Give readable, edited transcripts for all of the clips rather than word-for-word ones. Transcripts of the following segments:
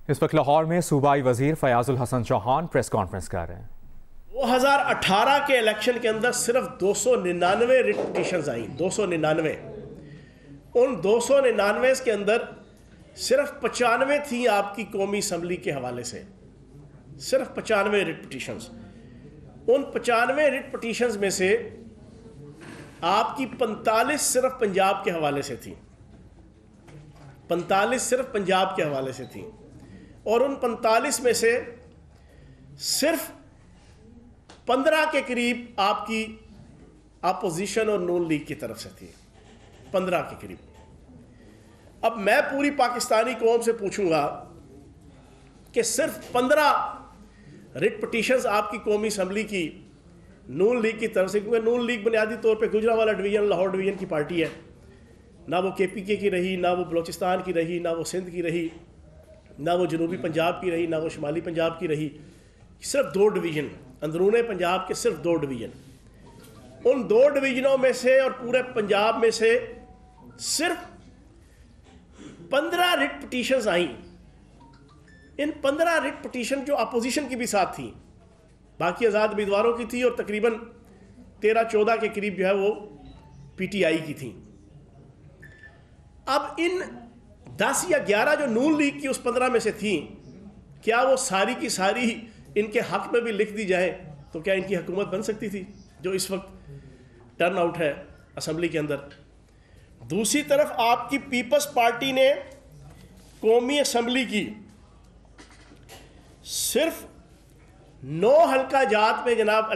اس وقت لاہور میں صوبائی وزیر فیاض الحسن چوہان پریس کانفرنس کر رہے ہیں۔ 2018 کے الیکشن کے اندر صرف 299 ریٹ پٹیشنز آئیں، 299۔ ان 299 کے اندر صرف 95 تھیں آپ کی قومی اسمبلی کے حوالے سے، صرف 95 ریٹ پٹیشنز۔ ان 95 ریٹ پٹیشنز میں سے آپ کی 45 صرف پنجاب کے حوالے سے تھیں، 45 صرف پنجاب کے حوالے سے تھیں، اور ان 45 میں سے صرف 15 کے قریب آپ کی اپوزیشن اور نون لیگ کی طرف سے تھی، 15 کے قریب۔ اب میں پوری پاکستانی قوم سے پوچھوں گا کہ صرف 15 ریٹ پٹیشنز آپ کی قومی اسمبلی کی نون لیگ کی طرف سے، کیونکہ نون لیگ بنیادی طور پہ گجرانوالہ ڈویژن، لاہور ڈویژن کی پارٹی ہے، نہ وہ کے پی کے کی رہی، نہ وہ بلوچستان کی رہی، نہ وہ سندھ کی رہی، نہ وہ جنوبی پنجاب کی رہی، نہ وہ شمالی پنجاب کی رہی، صرف 2 ڈویژن، اندرون پنجاب کے صرف 2 ڈویژن۔ ان 2 ڈویژنوں میں سے اور پورے پنجاب میں سے صرف 15 ریٹ پٹیشنز آئیں۔ ان 15 ریٹ پٹیشن جو اپوزیشن کی بھی ساتھ تھیں، باقی آزاد امیدواروں کی تھی، اور تقریباً 13-14 کے قریب جو ہے وہ پی ٹی آئی کی تھیں۔ اب ان 10 یا 11 جو نون لیگ کی اس 15 میں سے تھیں، کیا وہ ساری کی ساری ان کے حق میں بھی لکھ دی جائیں تو کیا ان کی حکومت بن سکتی تھی جو اس وقت ٹرن آؤٹ ہے اسمبلی کے اندر؟ دوسری طرف آپ کی پیپلز پارٹی نے قومی اسمبلی کی صرف 9 حلقہ جات میں جناب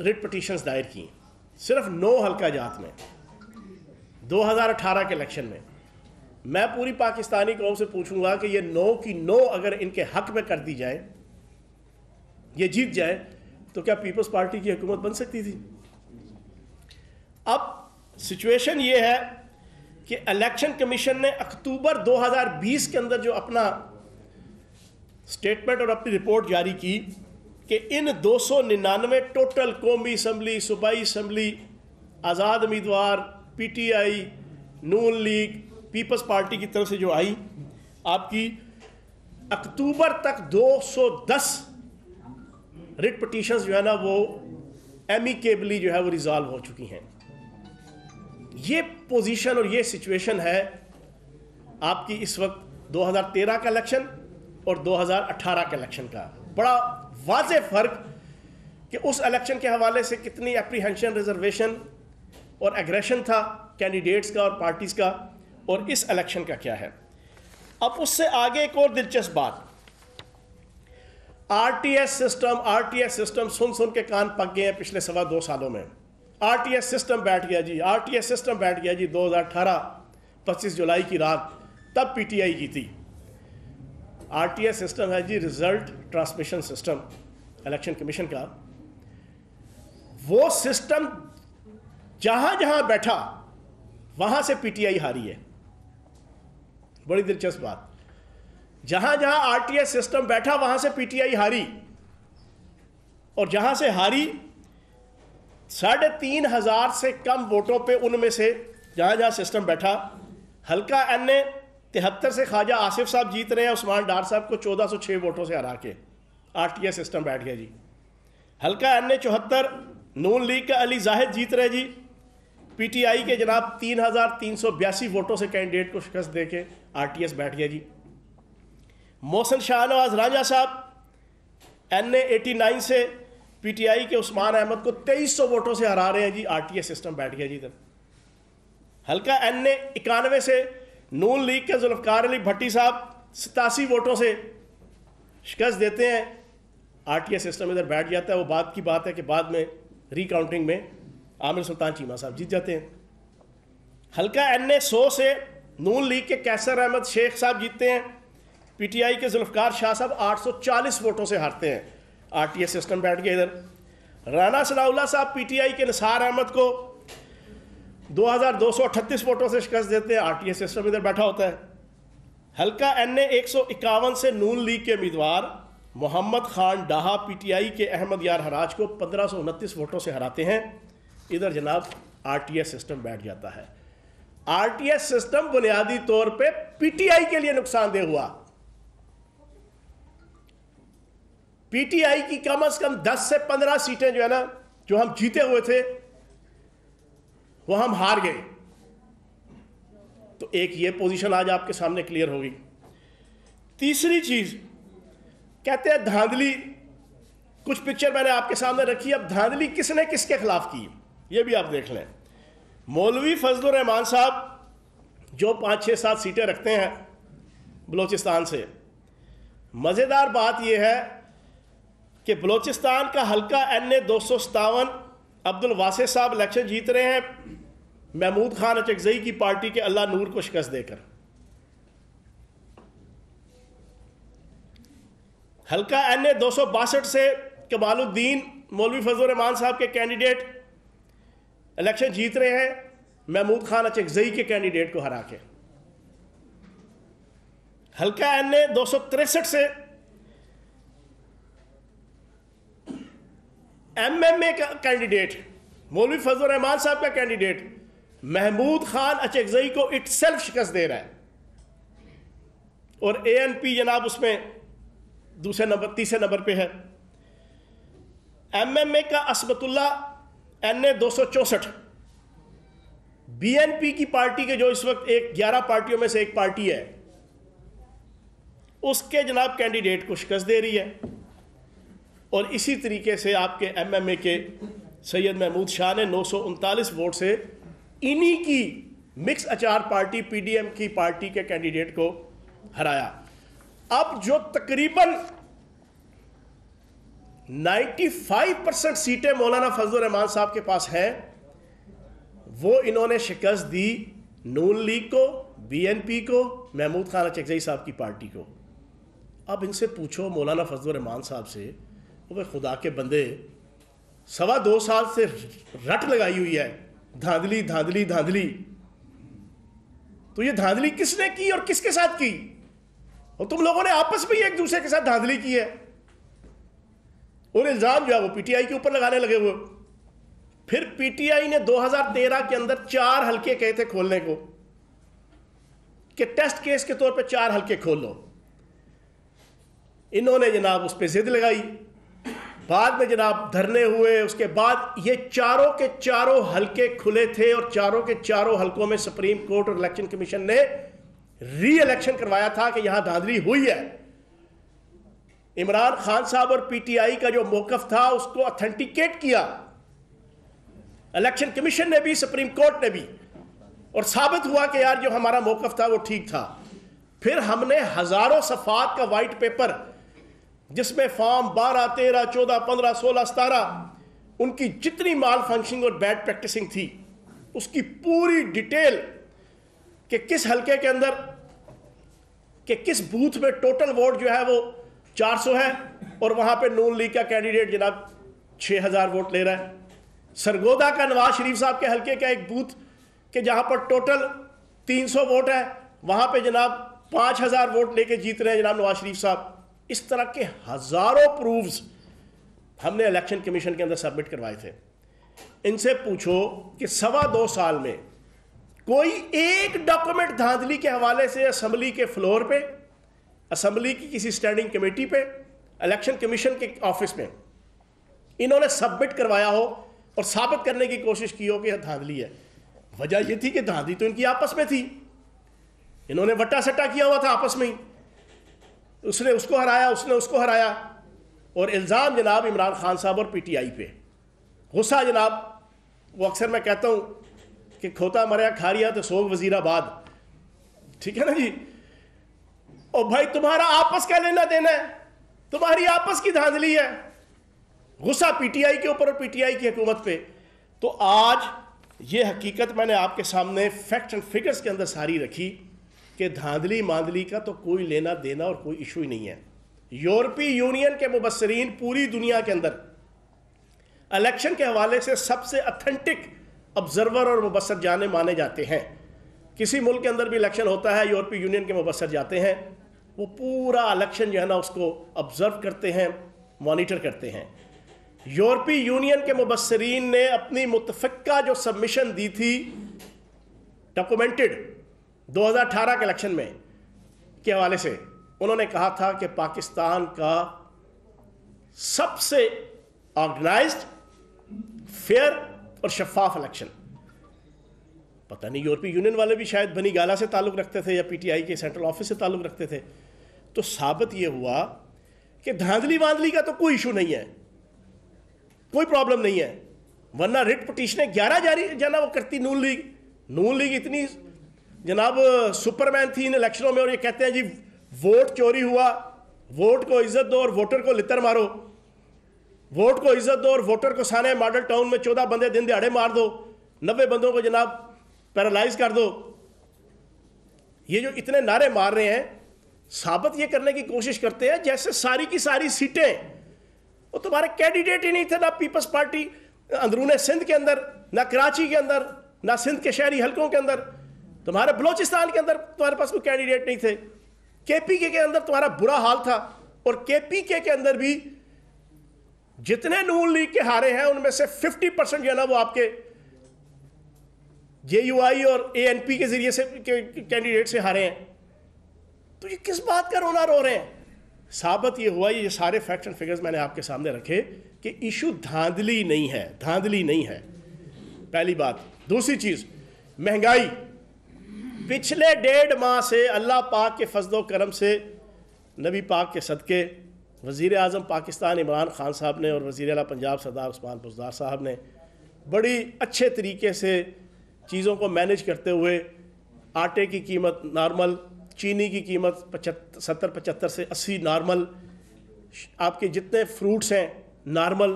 ریٹ پٹیشنز دائر کی، صرف 9 حلقہ جات میں 2018 کے الیکشن میں۔ میں پوری پاکستانی قوم سے پوچھوں گا کہ یہ 9 کی 9 اگر ان کے حق میں کر دی جائے، یہ جیت جائے، تو کیا پیپلز پارٹی کی حکومت بن سکتی تھی؟ اب سچویشن یہ ہے کہ الیکشن کمیشن نے اکتوبر 2020 کے اندر جو اپنا سٹیٹمنٹ اور اپنی رپورٹ جاری کی کہ ان 299 ٹوٹل قومی اسمبلی، صوبائی اسمبلی، آزاد امیدوار، P T I, Noon league, peoples party کی طرف سے جو آئی، آپ کی اکتوبر تک 210 ریٹ پٹیشنز جو ہے نا وہ ایمیکیبلی جو ہے وہ ریزالو ہو چکی ہیں۔ یہ پوزیشن اور یہ سچویشن ہے آپ کی اس وقت 2013 کا الیکشن اور 2018 کا الیکشن کا۔ بڑا واضح فرق کہ اس الیکشن کے حوالے سے کتنی اپریہنشن، ریزرویشن اور ایگریشن تھا کینڈیڈیٹس کا اور پارٹیز کا، اور اس الیکشن کا کیا ہے۔ اب اس سے آگے ایک اور دلچسپ بات، آر ٹی ایس سسٹم سن کے کان پک گئے ہیں پچھلے 2.25 سالوں میں۔ آر ٹی ایس سسٹم بیٹھ گیا جی، آر ٹی ایس سسٹم بیٹھ گیا جی 2018 25 جولائی کی رات، تب پی ٹی آئی کی تھی۔ آر ٹی ایس سسٹم ہے جی result transmission system election commission کا۔ وہ سسٹم جہاں جہاں بیٹھا وہاں سے پی ٹی آئی ہاری ہے۔ بڑی دلچسپ بات، جہاں جہاں آر ٹی ایس سسٹم بیٹھا وہاں سے پی ٹی آئی ہاری، اور جہاں سے ہاری 3,500 سے کم ووٹوں پہ، ان میں سے جہاں جہاں سسٹم بیٹھا، حلقہ این اے 73 سے خواجہ آصف صاحب جیت رہے ہیں عثمان ڈار صاحب کو 1406 ووٹوں سے ہرا کے، آر ٹی ایس سسٹم بیٹھ گیا جی۔ حلقہ این اے 74 نون لیگ کا علی زاہد جیت رہے جی، پی ٹی آئی کے جناب 3,382 ووٹوں سے کینڈیڈیٹ کو شکست دے کے آر ٹی ایس بیٹھ گیا جی۔ محسن شاہ نواز رانجھا صاحب این اے 89 سے پی ٹی آئی کے عثمان احمد کو 2300 ووٹوں سے ہرا رہے ہیں جی، آر ٹی ایس سسٹم بیٹھ گیا جی ادھر۔ حلقہ این اے 91 سے نون لیگ کے ذوالفقار علی بھٹی صاحب 87 ووٹوں سے شکست دیتے ہیں، آر ٹی ایس سسٹم ادھر بیٹھ جاتا ہے۔ وہ بات کی بات ہے کہ بعد میں ری کاؤنٹنگ میں عامر سلطان چیمہ صاحب جیت جاتے ہیں۔ حلقہ این اے 100 سے نون لیگ کے کیسر احمد شیخ صاحب جیتتے ہیں، پی ٹی آئی کے ذوالفقار شاہ صاحب 840 ووٹوں سے ہارتے ہیں، آر ٹی ایس سسٹم بیٹھ گیا ادھر۔ رانا ثناء اللہ صاحب پی ٹی آئی کے نثار احمد کو 2,238 ووٹوں سے شکست دیتے ہیں، آر ٹی ایس سسٹم ادھر بیٹھا ہوتا ہے۔ حلقہ این اے 151 سے نون لیگ کے امیدوار محمد خان ڈاہا پی ٹی آئی کے احمد یار حراج کو 1529 ووٹوں سے ہراتے ہیں، ادھر جناب آر ٹی ایس سسٹم بیٹھ جاتا ہے۔ آر ٹی ایس سسٹم بنیادی طور پہ پی ٹی آئی کے لیے نقصان دہ ہوا، پی ٹی آئی کی کم از کم 10 سے 15 سیٹیں جو ہے نا جو ہم جیتے ہوئے تھے وہ ہم ہار گئے. تو ایک یہ پوزیشن آج آپ کے سامنے کلیئر ہوگی. تیسری چیز کہتے ہیں دھاندلی. کچھ پکچر میں نے آپ کے سامنے رکھی. اب دھاندلی کس نے کس کے خلاف کی یہ بھی آپ دیکھ لیں. مولوی فضل الرحمان صاحب جو 5-6-7 سیٹیں رکھتے ہیں بلوچستان سے, مزیدار بات یہ ہے کہ بلوچستان کا حلقہ NA 257 عبد الواسع صاحب الیکشن جیت رہے ہیں محمود خان اچکزئی کی پارٹی کے اللہ نور کو شکست دے کر. حلقہ NA 262 سے کمال الدین مولوی فضل الرحمان صاحب کے کینڈیڈیٹ الیکشن جیت رہے ہیں محمود خان اچکزئی کے کینڈیڈیٹ کو ہرا کے. حلقہ NA 263 سے MMA کا کینڈیڈیٹ مولوی فضل الرحمان صاحب کا کینڈیڈیٹ محمود خان اچکزئی کو اٹ سیلف شکست دے رہا ہے. اور ANP جناب اس میں دوسرے نمبر تیسرے نمبر پہ ہے. MMA کا عصمت اللہ NA 264 BNP کی پارٹی کے جو اس وقت 11 پارٹیوں میں سے ایک پارٹی ہے اس کے جناب کینڈیڈیٹ کو شکست دے رہی ہے. اور اسی طریقے سے آپ کے MMA کے سید محمود شاہ نے 939 ووٹ سے انہی کی مکس اچار پارٹی PDM کی پارٹی کے کینڈیڈیٹ کو ہرایا. اب جو تقریباً 95% سیٹیں مولانا فضل الرحمان صاحب کے پاس ہیں وہ انہوں نے شکست دی نون لیگ کو, BNP کو, محمود خان اچکزئی صاحب کی پارٹی کو. اب ان سے پوچھو مولانا فضل الرحمان صاحب سے, وہ خدا کے بندے 2.25 سال سے رٹ لگائی ہوئی ہے دھاندلی دھاندلی دھاندلی, تو یہ دھاندلی کس نے کی اور کس کے ساتھ کی؟ اور تم لوگوں نے آپس میں ایک دوسرے کے ساتھ دھاندلی کی ہے اور الزام جو ہے وہ PTI کے اوپر لگانے لگے ہوئے. پھر PTI نے 2013 کے اندر 4 حلقے کہے تھے کھولنے کو کہ ٹیسٹ کیس کے طور پہ 4 حلقے کھول لو. انہوں نے جناب اس پہ ضد لگائی, بعد میں جناب دھرنے ہوئے. اس کے بعد یہ چاروں کے چاروں حلقے کھلے تھے اور چاروں کے چاروں حلقوں میں سپریم کورٹ اور الیکشن کمیشن نے ری الیکشن کروایا تھا کہ یہاں دھاندلی ہوئی ہے. عمران خان صاحب اور PTI کا جو موقف تھا اس کو اتھینٹیکیٹ کیا الیکشن کمیشن نے بھی, سپریم کورٹ نے بھی, اور ثابت ہوا کہ یار جو ہمارا موقف تھا وہ ٹھیک تھا. پھر ہم نے ہزاروں صفحات کا وائٹ پیپر جس میں فارم 12, 13, 14, 15, 16, 17 ان کی جتنی مال فنکشننگ اور بیڈ پریکٹسنگ تھی اس کی پوری ڈیٹیل کہ کس حلقے کے اندر کہ کس بوتھ میں ٹوٹل ووٹ جو ہے وہ 400 ہے اور وہاں پہ نون لیگ کا کینڈیڈیٹ جناب 6000 ووٹ لے رہا ہے. سرگودا کا نواز شریف صاحب کے حلقے کا ایک بوتھ کہ جہاں پر ٹوٹل 300 ووٹ ہے وہاں پہ جناب 5000 ووٹ لے کے جیت رہے ہیں جناب نواز شریف صاحب. اس طرح کے ہزاروں پروفز ہم نے الیکشن کمیشن کے اندر سبمٹ کروائے تھے. ان سے پوچھو کہ 2.25 سال میں کوئی ایک ڈاکومنٹ دھاندلی کے حوالے سے اسمبلی کے فلور پہ, اسمبلی کی کسی سٹینڈنگ کمیٹی پہ, الیکشن کمیشن کے آفس میں انہوں نے سبمٹ کروایا ہو اور ثابت کرنے کی کوشش کی ہو کہ یہ دھاندلی ہے؟ وجہ یہ تھی کہ دھاندلی تو ان کی آپس میں تھی, انہوں نے وٹا سٹا کیا ہوا تھا آپس میں ہی, اس نے اس کو ہرایا, اس نے اس کو ہرایا. اور الزام جناب عمران خان صاحب اور PTI پہ. غصہ جناب وہ اکثر میں کہتا ہوں کہ کھوتا مریا کھاریا تو سوگ وزیر آباد, ٹھیک ہے نا جی. اور بھائی تمہارا آپس کا لینا دینا ہے, تمہاری آپس کی دھاندلی ہے. غصہ PTI کے اوپر اور PTI کی حکومت پہ. تو آج یہ حقیقت میں نے آپ کے سامنے فیکٹس اینڈ فگرز کے اندر ساری رکھی کہ دھاندلی ماندلی کا تو کوئی لینا دینا اور کوئی ایشو ہی نہیں ہے. یورپی یونین کے مبصرین پوری دنیا کے اندر الیکشن کے حوالے سے سب سے اتھینٹک آبزرور اور مبصر جانے مانے جاتے ہیں. کسی ملک کے اندر بھی الیکشن ہوتا ہے یورپی یونین کے مبصر جاتے ہیں, وہ پورا الیکشن جو ہے نا اس کو آبزرو کرتے ہیں, مانیٹر کرتے ہیں. یورپی یونین کے مبصرین نے اپنی متفقہ جو سبمیشن دی تھی ڈاکومنٹڈ 2018 کے الیکشن میں کے حوالے سے, انہوں نے کہا تھا کہ پاکستان کا سب سے آرگنائزڈ فیئر اور شفاف الیکشن. پتہ نہیں یورپی یونین والے بھی شاید بنی گالا سے تعلق رکھتے تھے یا پی ٹی آئی کے سینٹرل آفس سے تعلق رکھتے تھے. تو ثابت یہ ہوا کہ دھاندلی واندلی کا تو کوئی ایشو نہیں ہے, کوئی پرابلم نہیں ہے. ورنہ ریٹ پٹیشنیں 11 جاری جناب وہ کرتی نون لیگ اتنی جناب سپر مین تھی ان الیکشنوں میں, اور یہ کہتے ہیں جی ووٹ چوری ہوا, ووٹ کو عزت دو اور ووٹر کو لتر مارو, ووٹ کو عزت دو اور ووٹر کو سانے ماڈل ٹاؤن میں 14 بندے دن دہاڑے مار دو, 90 بندوں کو جناب پیرالائز کر دو. یہ جو اتنے نعرے مار رہے ہیں ثابت یہ کرنے کی کوشش کرتے ہیں جیسے ساری کی ساری سیٹیں وہ تمہارے کینڈیڈیٹ ہی نہیں تھے, نہ پیپلز پارٹی اندرون سندھ کے اندر, نہ کراچی کے اندر, نہ سندھ کے شہری حلقوں کے اندر, تمہارے بلوچستان کے اندر تمہارے پاس کوئی کینڈیڈیٹ نہیں تھے. کے پی کے اندر تمہارا برا حال تھا, اور کے پی کے اندر بھی جتنے نون لیگ کے ہارے ہیں ان میں سے 50% جو ہے نا وہ آپ کے جے یو آئی اور اے این پی کے ذریعے سے کینڈیڈیٹ سے ہارے ہیں. تو یہ کس بات کا رونا رو رہے ہیں؟ ثابت یہ ہوا, یہ سارے فیکٹس اینڈ فگرز میں نے آپ کے سامنے رکھے کہ ایشو دھاندلی نہیں ہے, دھاندلی نہیں ہے. پہلی بات. دوسری چیز, مہنگائی. پچھلے 1.5 ماہ سے اللہ پاک کے فضل و کرم سے, نبی پاک کے صدقے, وزیر اعظم پاکستان عمران خان صاحب نے اور وزیر اعلیٰ پنجاب سردار عثمان بزدار صاحب نے بڑی اچھے طریقے سے چیزوں کو مینج کرتے ہوئے آٹے کی قیمت نارمل, چینی کی قیمت 70-75 سے 80 نارمل, آپ کے جتنے فروٹس ہیں نارمل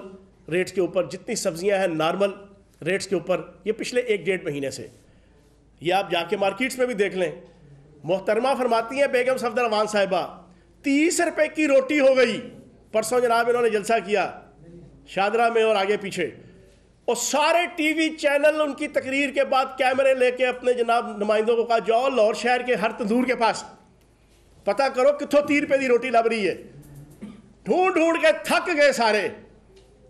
ریٹس کے اوپر, جتنی سبزیاں ہیں نارمل ریٹس کے اوپر, یہ پچھلے 1-1.5 مہینے سے. یہ آپ جا کے مارکیٹس میں بھی دیکھ لیں. محترمہ فرماتی ہیں بیگم صفدر امان صاحبہ 30 روپے کی روٹی ہو گئی. پرسوں جناب انہوں نے جلسہ کیا شادرہ میں اور آگے پیچھے, اور سارے ٹی وی چینل ان کی تقریر کے بعد کیمرے لے کے اپنے جناب نمائندوں کو کہا جاؤ لاہور شہر کے ہر تندور کے پاس پتہ کرو کتوں 30 روپے دی روٹی لب رہی ہے. ڈھونڈ ڈھونڈ کے تھک گئے سارے,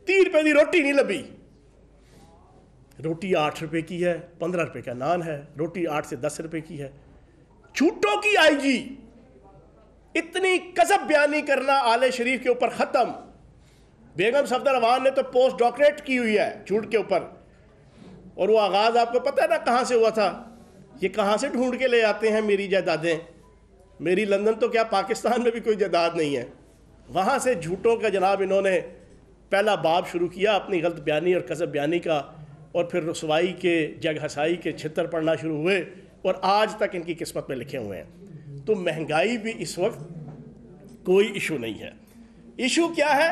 30 روپے دی روٹی نہیں لبی. روٹی 8 روپے کی ہے, 15 روپے کا نان ہے, روٹی 8 سے 10 روپے کی ہے. جھوٹوں کی آئی جی. اتنی کذب بیانی کرنا آل شریف کے اوپر ختم. بیگم صفدر امان نے تو پوسٹ ڈاکٹریٹ کی ہوئی ہے جھوٹ کے اوپر, اور وہ آغاز آپ کو پتہ ہے نا کہاں سے ہوا تھا. یہ کہاں سے ڈھونڈ کے لے آتے ہیں میری جائیدادیں, میری لندن تو کیا پاکستان میں بھی کوئی جائیداد نہیں ہے. وہاں سے جھوٹوں کا جناب انہوں نے پہلا باب شروع کیا اپنی غلط بیانی اور کذب بیانی کا, اور پھر رسوائی کے جگ ہسائی کے چھتر پڑنا شروع ہوئے, اور آج تک ان کی قسمت میں لکھے ہوئے ہیں. تو مہنگائی بھی اس وقت کوئی ایشو نہیں ہے. ایشو کیا ہے؟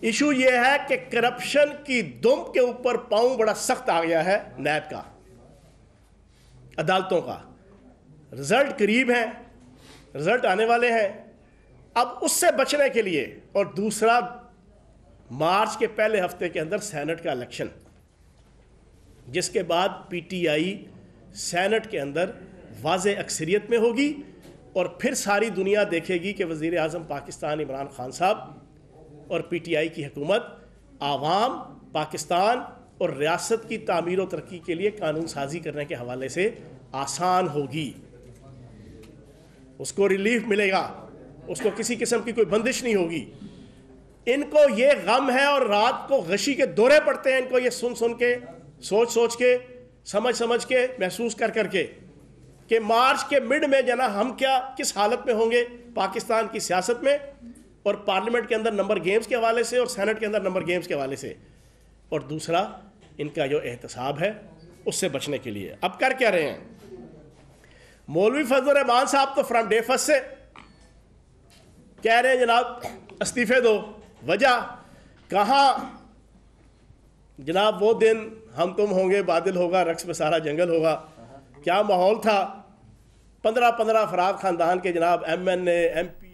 ایشو یہ ہے کہ کرپشن کی دم کے اوپر پاؤں بڑا سخت آ گیا ہے نیب کا, عدالتوں کا. رزلٹ قریب ہیں, رزلٹ آنے والے ہیں. اب اس سے بچنے کے لیے, اور دوسرا مارچ کے پہلے ہفتے کے اندر سینٹ کا الیکشن, جس کے بعد پی ٹی آئی سینٹ کے اندر واضح اکثریت میں ہوگی, اور پھر ساری دنیا دیکھے گی کہ وزیر اعظم پاکستان عمران خان صاحب اور پی ٹی آئی کی حکومت عوام پاکستان اور ریاست کی تعمیر و ترقی کے لیے قانون سازی کرنے کے حوالے سے آسان ہوگی. اس کو ریلیف ملے گا, اس کو کسی قسم کی کوئی بندش نہیں ہوگی. ان کو یہ غم ہے اور رات کو غشی کے دورے پڑتے ہیں ان کو یہ سن سن کے, سوچ سوچ کے, سمجھ سمجھ کے, محسوس کر کر کے کہ مارچ کے مڈ میں جنا ہم کیا کس حالت میں ہوں گے پاکستان کی سیاست میں, اور پارلیمنٹ کے اندر نمبر گیمز کے حوالے سے اور سینٹ کے اندر نمبر گیمز کے حوالے سے. اور دوسرا ان کا جو احتساب ہے اس سے بچنے کے لیے اب کر کیا رہے ہیں. مولوی فضل الرحمان صاحب تو فرام ڈے فرسٹ سے کہہ رہے ہیں جناب استعفے دو. وجہ کہاں جناب وہ دن ہم تم ہوں گے, بادل ہوگا, رقص میں سارا جنگل ہوگا. کیا ماحول تھا. 15 افراد خاندان کے جناب ایم این اے, ایم پی